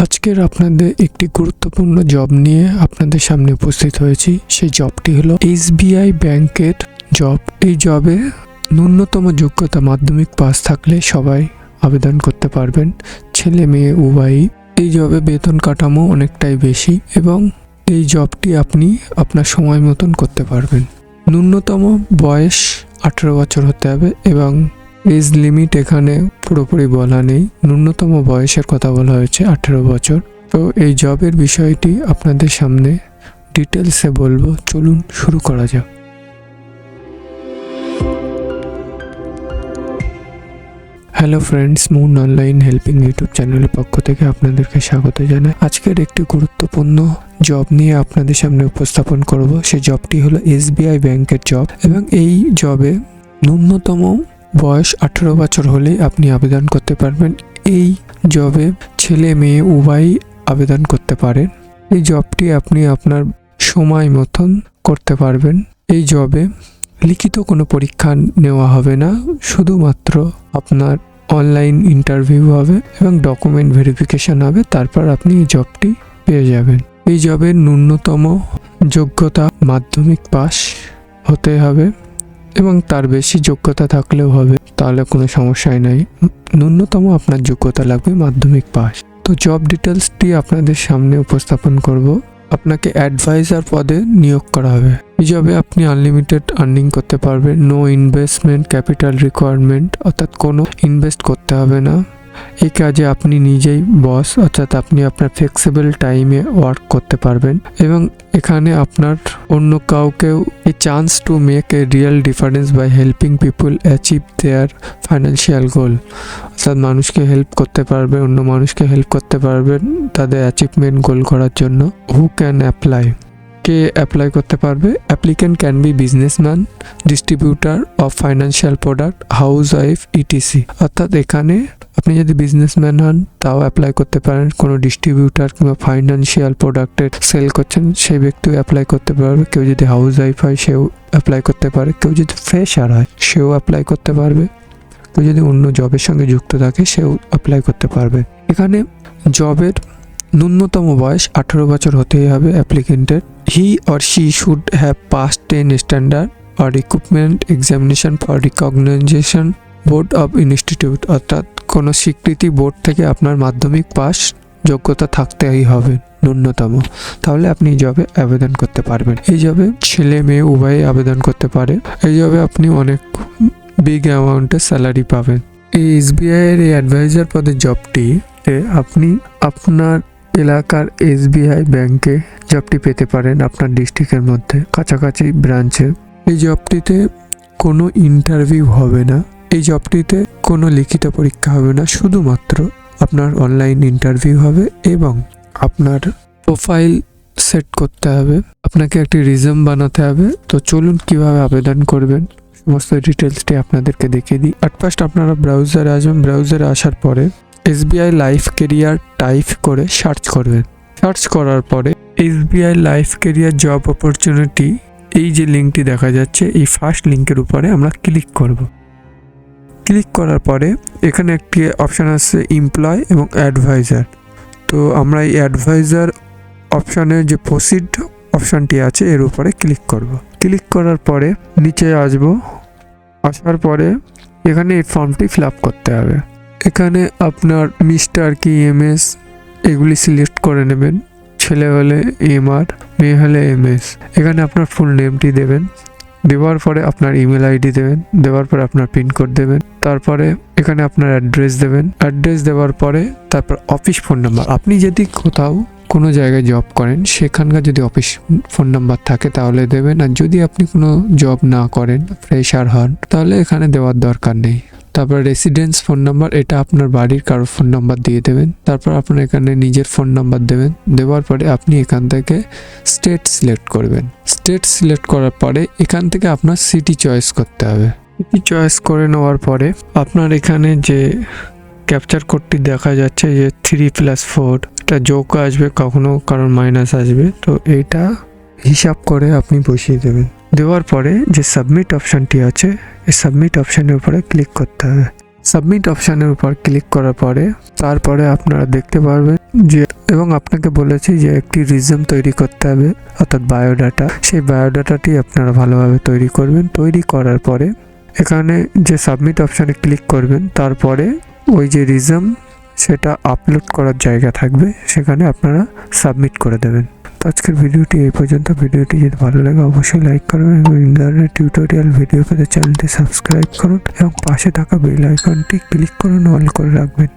আজকের আপনাদের একটি গুরুত্বপূর্ণ জব নিয়ে আপনাদের সামনে উপস্থিত হয়েছি। সেই জবটি হলো এসবিআই ব্যাংকের জব। এই জবে ন্যূনতম যোগ্যতা মাধ্যমিক পাস থাকলে সবাই আবেদন করতে পারবেন, ছেলে মেয়ে উভয়ই। এই জবে বেতন কাঠামো অনেকটাই বেশি এবং এই জবটি আপনি আপনার সময় মতন করতে পারবেন। ন্যূনতম বয়স 18 বছর হতে হবে এবং এজ লিমিট এখানে পুরোপুরি বলা নেই, ন্যূনতম বয়সের কথা বলা হয়েছে 18 বছর। তো এই জবের বিষয়টি আপনাদের সামনে ডিটেলসে বলবো, চলুন শুরু করা যাক। Hello friends, moon online helping YouTube চ্যানেলের পক্ষ থেকে আপনাদেরকে স্বাগত জানাই। আজকের একটি গুরুত্বপূর্ণ জব নিয়ে আপনাদের সামনে উপস্থাপন করব। সেই জবটি হলো এসবিআই ব্যাংকের জব এবং এই জবে ন্যূনতম বয়স 18 বছর হলেই আপনি আবেদন করতে পারবেন। এই জবে ছেলে মেয়ে উভয়ই আবেদন করতে পারেন। এই জবটি আপনি আপনার সময় মতন করতে পারবেন। এই জবে লিখিত কোনো পরীক্ষা নেওয়া হবে না, শুধুমাত্র আপনার অনলাইন ইন্টারভিউ হবে এবং ডকুমেন্ট ভেরিফিকেশন হবে, তারপর আপনি এই জবটি পেয়ে যাবেন। এই জবের ন্যূনতম যোগ্যতা মাধ্যমিক পাস হতে হবে এবং তার বেশি যোগ্যতা থাকলেও হবে, তাহলে কোনো সমস্যাই নাই। ন্যূনতম আপনার যোগ্যতা লাগবে মাধ্যমিক পাস। তো জব ডিটেলসটি আপনাদের সামনে উপস্থাপন করব। আপনাকে অ্যাডভাইজার পদে নিয়োগ করা হবে। এই জবে আপনি আনলিমিটেড আর্নিং করতে পারবেন। নো ইনভেস্টমেন্ট ক্যাপিটাল রিকোয়ারমেন্ট, অর্থাৎ কোনো ইনভেস্ট করতে হবে না। এই কাজে আপনি নিজেই বস, অর্থাৎ আপনি আপনার ফ্লেক্সিবল টাইমে ওয়ার্ক করতে পারবেন এবং এখানে আপনার অন্য কাউকেও a chance to make a real difference by helping people achieve their financial goal, অর্থাৎ মানুষকে হেল্প করতে পারবেন, অন্য মানুষকে হেল্প করতে পারবেন তাদের অ্যাচিভমেন্ট গোল করার জন্য। Who can apply? K apply করতে পারবে? Applicant can be businessman, distributor of financial product, house wife, etc. অর্থাৎ এখানে আপনি যদি বিজনেসম্যান হন তাও অ্যাপ্লাই করতে পারেন, কোনো ডিস্ট্রিবিউটার কিংবা ফাইন্যান্সিয়াল প্রোডাক্টের সেল করছেন সেই ব্যক্তিও অ্যাপ্লাই করতে পারবে। কেউ যদি হাউস ওয়াইফ হয় সেও অ্যাপ্লাই করতে পারে, কেউ যদি ফ্রেশার হয় সেও অ্যাপ্লাই করতে পারবে, কেউ যদি অন্য জবের সঙ্গে যুক্ত থাকে সেও অ্যাপ্লাই করতে পারবে। এখানে জবের ন্যূনতম বয়স 18 বছর হতেই হবে অ্যাপ্লিকেন্টের। He or she should have pass 10 standard or equipment examination for recognization board of institute, অর্থাৎ কোনো স্বীকৃতি বোর্ড থেকে আপনার মাধ্যমিক পাস যোগ্যতা থাকতেই হবে ন্যূনতম, তাহলে আপনি এই জবে আবেদন করতে পারবেন। এই জবে ছেলে মেয়ে উভয়ই আবেদন করতে পারে। এই জবে আপনি অনেক বিগ অ্যামাউন্টের স্যালারি পাবেন। এই এসবিআই এর এই অ্যাডভাইজার পদের জবটিতে আপনি আপনার এলাকার এসবিআই ব্যাংকে জবটি পেতে পারেন, আপনার ডিস্ট্রিক্টের মধ্যে কাছাকাছি ব্রাঞ্চে। এই জবটিতে কোনো ইন্টারভিউ হবে না, এই জবটিতে কোনো লিখিত পরীক্ষা হবে না, শুধুমাত্র আপনার অনলাইন ইন্টারভিউ হবে এবং আপনার প্রোফাইল সেট করতে হবে, আপনাকে একটি রিজ্যুম বানাতে হবে। তো চলুন কিভাবে আবেদন করবেন সমস্ত ডিটেলসটি আপনাদেরকে দেখিয়ে দিই। অ্যাট ফার্স্ট আপনারা ব্রাউজারে আসবেন। ব্রাউজারে আসার পরে এসবিআই লাইফ কেরিয়ার টাইপ করে সার্চ করবেন। সার্চ করার পরে SBI life career job opportunity, এই যে লিঙ্কটি দেখা যাচ্ছে এই ফার্স্ট লিঙ্কের উপরে আমরা ক্লিক করব। ক্লিক করার পরে এখানে একটি অপশান আসছে এমপ্লয় এবং অ্যাডভাইজার। তো আমরা এই অ্যাডভাইজার অপশানের যে প্রসিড অপশানটি আছে এর উপরে ক্লিক করব। ক্লিক করার পরে নিচে আসার পরে এখানে এই ফর্মটি ফিল আপ করতে হবে। এখানে আপনার মিস্টার কি এমএস এগুলি সিলেক্ট করে নেবেন, ছেলে হলে এমআর, মেয়ে হলে এমএস। এখানে আপনার ফুল নেমটি দেবেন, দেওয়ার পরে আপনার ইমেল আইডি দেবেন, দেওয়ার পরে আপনার পিনকোড দেবেন, তারপরে এখানে আপনার অ্যাড্রেস দেবেন। অ্যাড্রেস দেওয়ার পরে তারপর অফিস ফোন নাম্বার, আপনি যদি কোথাও কোনো জায়গায় জব করেন সেখানকার যদি অফিস ফোন নাম্বার থাকে তাহলে দেবেন, আর যদি আপনি কোনো জব না করেন ফ্রেশার হন তাহলে এখানে দেওয়ার দরকার নেই। তারপর রেসিডেন্স ফোন নাম্বার, এটা আপনার বাড়ির কারোর ফোন নাম্বার দিয়ে দেবেন। তারপর আপনার এখানে নিজের ফোন নাম্বার দেবেন। দেওয়ার পরে আপনি এখান থেকে স্টেট সিলেক্ট করবেন। স্টেট সিলেক্ট করার পরে এখান থেকে আপনার সিটি চয়েস করতে হবে। সিটি চয়েস করে নেওয়ার পরে আপনার এখানে যে ক্যাপচার কোডটি দেখা যাচ্ছে যে 3+4, এটা যোগ আসবে, কখনো কারণ মাইনাস আসবে, তো এইটা হিসাব করে আপনি বসিয়ে দেবেন। দেওয়ার পরে যে সাবমিট অপশানটি আছে এই সাবমিট অপশানের উপরে ক্লিক করতে হবে। সাবমিট অপশানের উপর ক্লিক করার পরে তারপরে আপনারা দেখতে পারবেন যে এবং আপনাকে বলেছি যে একটি রিজিউম তৈরি করতে হবে, অর্থাৎ বায়োডাটা। সেই বায়োডাটাটি আপনারা ভালোভাবে তৈরি করবেন। তৈরি করার পরে এখানে যে সাবমিট অপশানে ক্লিক করবেন, তারপরে ওই যে রিজিউম সেটা আপলোড করার জায়গা থাকবে, সেখানে আপনারা সাবমিট করে দেবেন। তো আজকের ভিডিওটি এই পর্যন্ত। ভিডিওটি যদি ভালো লাগে অবশ্যই লাইক করুন এবং এই ধরনের টিউটোরিয়াল ভিডিও পেতে চ্যানেলটি সাবস্ক্রাইব করুন এবং পাশে থাকা বেল আইকনটি ক্লিক করুন, অল করে রাখবেন।